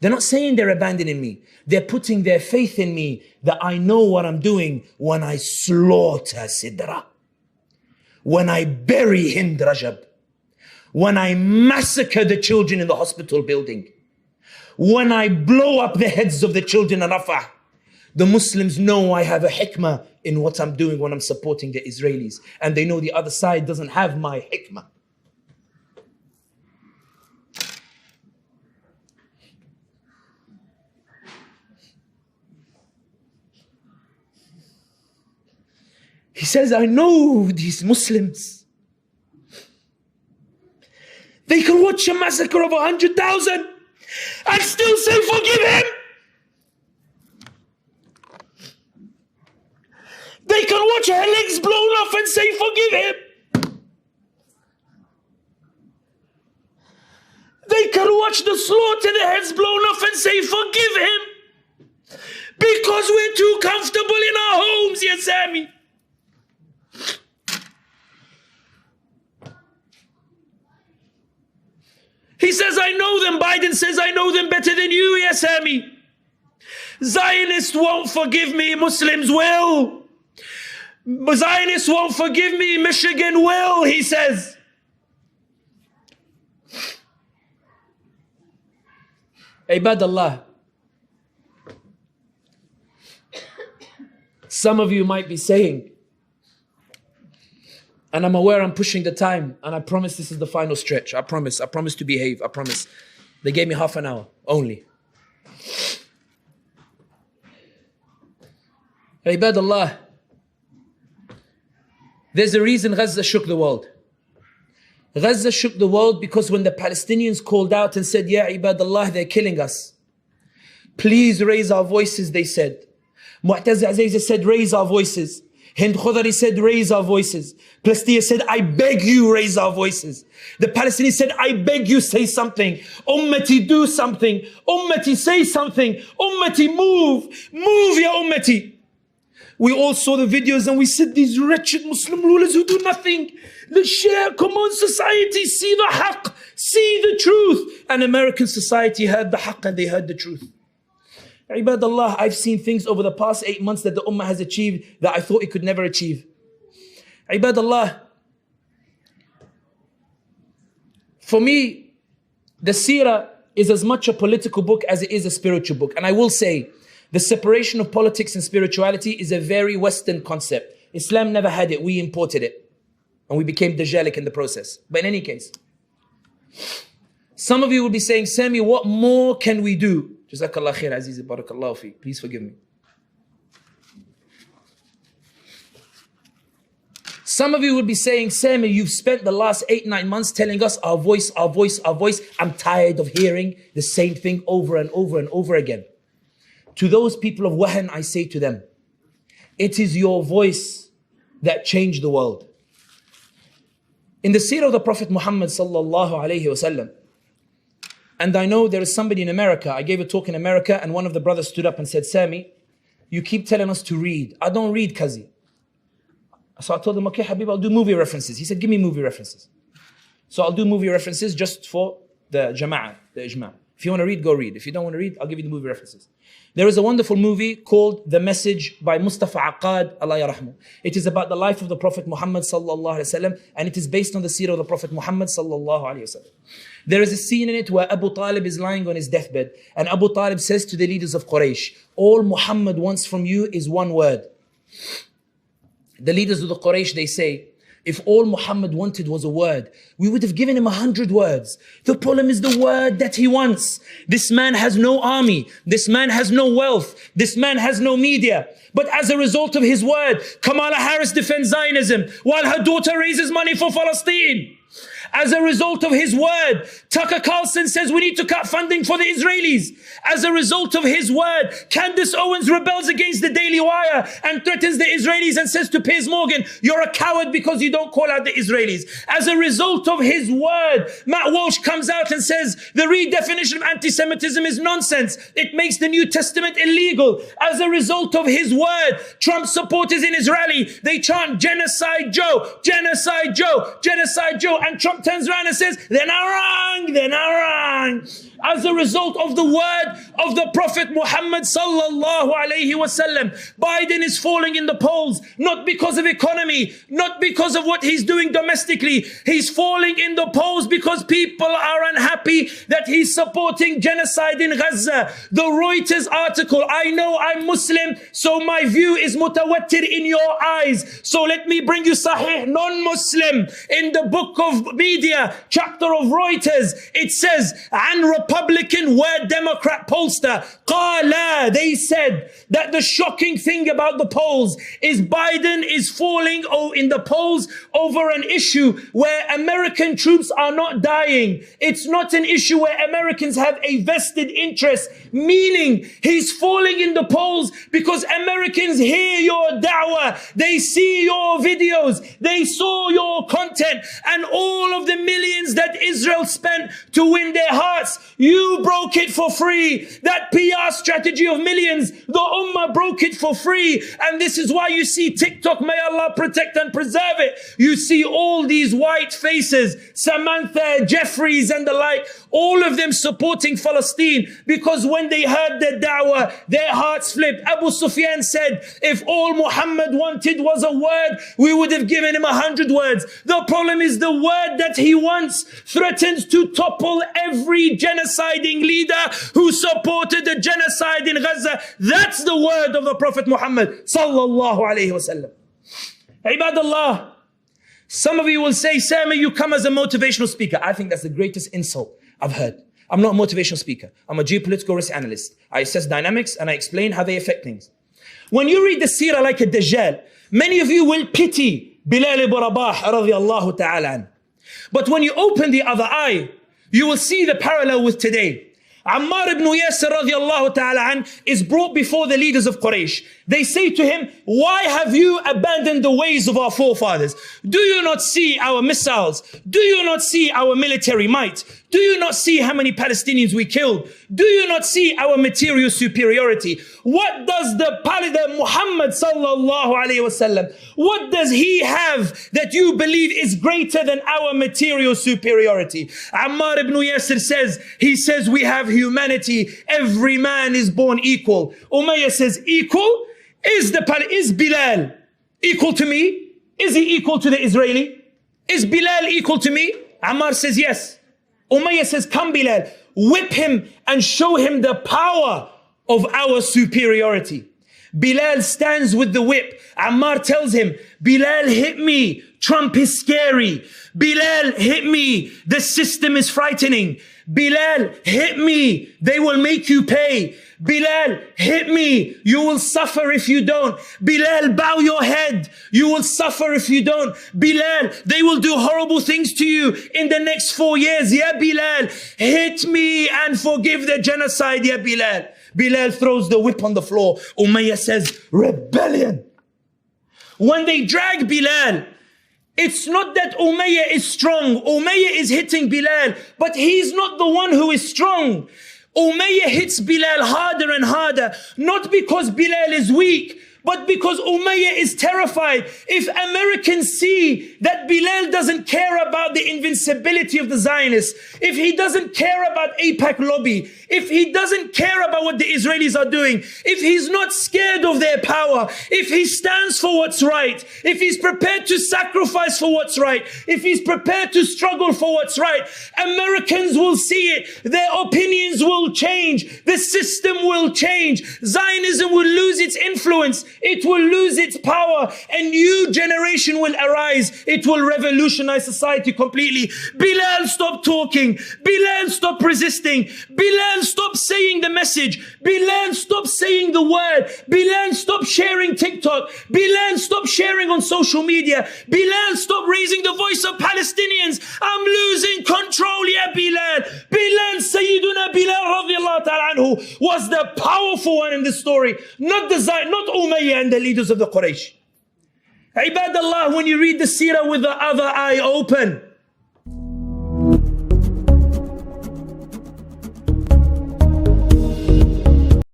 They're not saying they're abandoning me. They're putting their faith in me that I know what I'm doing when I slaughter Sidra, when I bury Hind Rajab, when I massacre the children in the hospital building, when I blow up the heads of the children in Rafah. The Muslims know I have a hikmah in what I'm doing when I'm supporting the Israelis. And they know the other side doesn't have my hikmah. He says, I know these Muslims. They can watch a massacre of 100,000 and still say, forgive him. They can watch her legs blown off and say, forgive him. They can watch the slaughter, the heads blown off and say, forgive him. Because we're too comfortable in our homes, Yasami. He says, I know them. Biden says, I know them better than you, Yasami. Zionists won't forgive me. Muslims will. Zionists won't forgive me. Michigan will, he says. Ibadallah. Some of you might be saying, and I'm aware I'm pushing the time, and I promise this is the final stretch. I promise to behave. I promise. They gave me half an hour only. Ibadallah. There's a reason Gaza shook the world. Gaza shook the world because when the Palestinians called out and said, Ya Ibadallah, they're killing us. Please raise our voices, they said. Mu'taz Aziza said, raise our voices. Hind Khudari said, raise our voices. Palestine said, I beg you, raise our voices. The Palestinians said, I beg you, say something. Ummati, do something. Ummati, say something. Ummati, move. Move, ya Ummati. We all saw the videos and we said, these wretched Muslim rulers who do nothing. The Shia, come on, society, see the haqq, see the truth. And American society heard the haqq and they heard the truth. Ibadallah, I've seen things over the past 8 months that the Ummah has achieved that I thought it could never achieve. Ibadallah, for me, the seerah is as much a political book as it is a spiritual book. And I will say, the separation of politics and spirituality is a very Western concept. Islam never had it, we imported it. And we became Dajjalic in the process. But in any case, some of you will be saying, Sami, what more can we do? Jazakallah khair, Azizi, barakallahu fi. Please forgive me. Some of you will be saying, Sami, you've spent the last 8-9 months telling us our voice, our voice, our voice. I'm tired of hearing the same thing over and over and over again. To those people of Wahan, I say to them, it is your voice that changed the world. In the seerah of the Prophet Muhammad sallallahu alayhi wasallam, and I know there is somebody in America, I gave a talk in America and one of the brothers stood up and said, Sami, you keep telling us to read. I don't read, Kazi. So I told him, okay, Habib, I'll do movie references. He said, give me movie references. So I'll do movie references just for the jama'ah, the ijma'. If you want to read, go read. If you don't want to read, I'll give you the movie references. There is a wonderful movie called The Message by Mustafa Aqad, Allah yarahmu. It is about the life of the Prophet Muhammad sallallahu alayhi wasallam, and it is based on the seerah of the Prophet Muhammad sallallahu alayhi wasallam. There is a scene in it where Abu Talib is lying on his deathbed, and Abu Talib says to the leaders of Quraysh, all Muhammad wants from you is one word. The leaders of the Quraysh, they say, if all Muhammad wanted was a word, we would have given him 100 words. The problem is the word that he wants. This man has no army. This man has no wealth. This man has no media. But as a result of his word, Kamala Harris defends Zionism while her daughter raises money for Palestine. As a result of his word, Tucker Carlson says we need to cut funding for the Israelis. As a result of his word, Candace Owens rebels against the Daily Wire and threatens the Israelis and says to Piers Morgan, you're a coward because you don't call out the Israelis. As a result of his word, Matt Walsh comes out and says the redefinition of anti-Semitism is nonsense. It makes the New Testament illegal. As a result of his word, Trump supporters in Israeli, they chant Genocide Joe, Genocide Joe, Genocide Joe, and Trump turns around and says, they're not wrong, they're not wrong. as a result of the word of the Prophet Muhammad sallallahu alayhi wasallam. Biden is falling in the polls, not because of economy, not because of what he's doing domestically. He's falling in the polls because people are unhappy that he's supporting genocide in Gaza. The Reuters article, I know I'm Muslim, so my view is mutawattir in your eyes. So let me bring you Sahih non-Muslim in the book of media, chapter of Reuters. It says, and Republican word Democrat pollster, qala, they said that the shocking thing about the polls is Biden is falling in the polls over an issue where American troops are not dying. It's not an issue where Americans have a vested interest, meaning he's falling in the polls because Americans hear your da'wah, they see your videos, they saw your content, and all of the millions that Israel spent to win their hearts, you broke it for free. That PR strategy of millions, the Ummah broke it for free. And this is why you see TikTok, may Allah protect and preserve it. You see all these white faces, Samantha, Jeffries and the like, all of them supporting Palestine, because when they heard the da'wah, their hearts flipped. Abu Sufyan said, if all Muhammad wanted was a word, we would have given him 100 words. The problem is the word that he wants threatens to topple every genociding leader who supported the genocide in Gaza. That's the word of the Prophet Muhammad sallallahu alayhi wasallam. Ibadallah, some of you will say, Sami, you come as a motivational speaker. I think that's the greatest insult I've heard. I'm not a motivational speaker. I'm a geopolitical risk analyst. I assess dynamics and I explain how they affect things. When you read the seerah like a Dajjal, many of you will pity Bilal ibn Rabah radiyallahu ta'ala an. But when you open the other eye, you will see the parallel with today. Ammar ibn Yasir radiyallahu ta'ala an is brought before the leaders of Quraysh. They say to him, why have you abandoned the ways of our forefathers? Do you not see our missiles? Do you not see our military might? Do you not see how many Palestinians we killed? Do you not see our material superiority? What does the Muhammad sallallahu alayhi wasallam, what does he have that you believe is greater than our material superiority? Ammar ibn Yasir says, he says we have humanity. Every man is born equal. Umayyah says, equal? Is Bilal equal to me? Is he equal to the Israeli? Is Bilal equal to me? Ammar says yes. Umayyah says, come Bilal, whip him and show him the power of our superiority. Bilal stands with the whip. Ammar tells him, Bilal, hit me. Trump is scary. Bilal, hit me. The system is frightening. Bilal, hit me. They will make you pay. Bilal, hit me. You will suffer if you don't. Bilal, bow your head. You will suffer if you don't. Bilal, they will do horrible things to you in the next 4 years. Yeah, Bilal, hit me and forgive the genocide. Yeah, Bilal. Bilal throws the whip on the floor. Umayyah says, rebellion. When they drag Bilal, it's not that Umayyah is strong. Umayyah is hitting Bilal, but he's not the one who is strong. Umayyah hits Bilal harder and harder, not because Bilal is weak, but because Umayyah is terrified. If Americans see that Bilal doesn't care about the invincibility of the Zionists, if he doesn't care about AIPAC lobby, if he doesn't care about what the Israelis are doing, if he's not scared of their power, if he stands for what's right, if he's prepared to sacrifice for what's right, if he's prepared to struggle for what's right, Americans will see it. Their opinions will change. The system will change. Zionism will lose its influence. It will lose its power. A new generation will arise. It will revolutionize society completely. Bilal, stop talking. Bilal, stop resisting. Bilal, stop saying the message. Bilal, stop saying the word. Bilal, stop sharing TikTok. Bilal, stop sharing on social media. Bilal, stop raising the voice of Palestinians. I'm losing control, yeah, Bilal. Bilal, Sayyiduna Bilal radiallahu ta'ala anhu was the powerful one in this story, not Umayyah and the leaders of the Quraysh. Ibadallah, when you read the seerah with the other eye open,